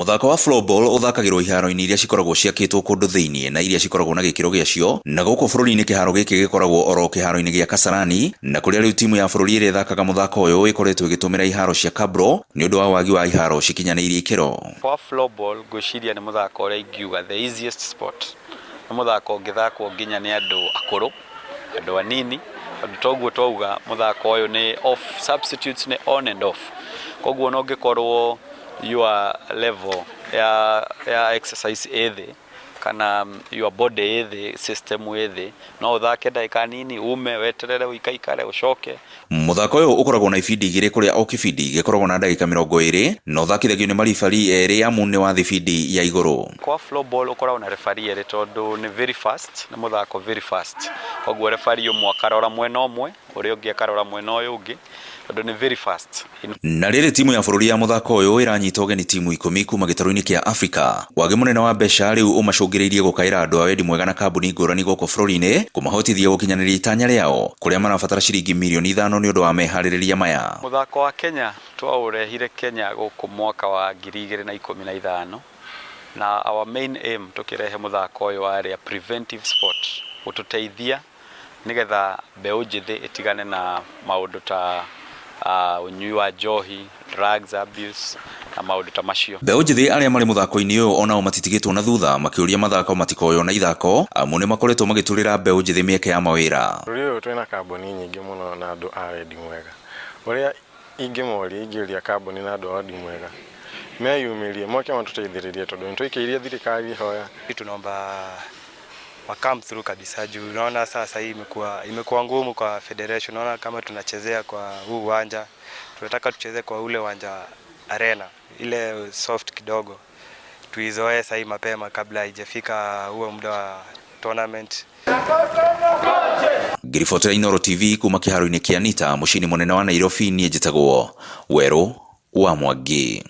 Muthako wa floorball uthakagirwo iharo-ini iria cikoragwo ciakitwo kundu thiini na iria cikoragwo na gikiro giacio, na guku bururi-ini kiharo giki gikoragwo oro kiharo-ini gia Kasarani, na kuria riu timu ya bururi iria ithakaga muthako uyu ikoretwo igitumira iharo cia Kabro ni undu wa wagi wa iharo cikinyaniirie ikiro. Kwa floorball gwiciria ni muthako uria ingiuga the easiest sport. Ni muthako ngithakwo nginya ni andu akuru, andu anini, andu toguo twauga muthako uyu ni off substitutes ni on and off. Koguo no ngikorwo your level ya exercise ethe kana your body ethe system ethe no uthake ndagika nini ume weterere uikaikare ucoke. Muthako uyu ukoragwo na ibindi igiri kuria o kibindi gikoragwo na ndagika 20 na uthakithagio ni marifari eri amune wa thibindi ya iguru. Kwa floorball ukoragwo na refari eri tondu ni very fast na muthako very fast. Koguo refari umwe akarora mwena umwe uria ungi akarora mwena uyu ungi tondu ni very fast. Na riri timu ya bururi ya muthako uyu iranyita ugeni timu 10 kuma gitaru-ini kia Afrika. Wagi munene wa mbeca riu umacungiriirie gukaira andu a wendi mwega na kambuni ngurani guku bururi-ini kumahotithia gukinyaniria itanya riao kuria marabatara ciringi milioni 5 ni undu wa mehaririria maya. Muthako wa Kenya twaurehire Kenya guku mwaka wa 2015 na our main aim tukirehe muthako uyu wari a preventive sport ututeithia nigetha mbeu njithi itigane na maundu ta unyui wa njohi, drugs abuse na maundu ta macio. Mbeu njithi aria mari muthako-ini uyu onao matitigitwo na thutha makiuria mathako matikoyo na ithako amune makoretwo magiturira mbeu njithi mieke ya mawira. Riu twina kambuni nyingi muno na andu a wendi mwega uria ingiuria kambuni na andu a wendi mwega meyumirie moke matuteithiririe tondu nitwikiirie thirikari hoya. Tunaomba come through kabisa juu unaona sasa hii imekuwa ngumu kwa federation. Unaona kama tunachezea kwa huu uwanja, tunataka tucheze kwa ule uwanja arena ile soft kidogo, tuizoe sasa hii mapema kabla haijafika huo muda wa tournament. Ngiribotera Inooro TV kuma kiharo-ini kia Nita mucini munene wa Nairobi, nie njitagwo Weru wa Mwangi.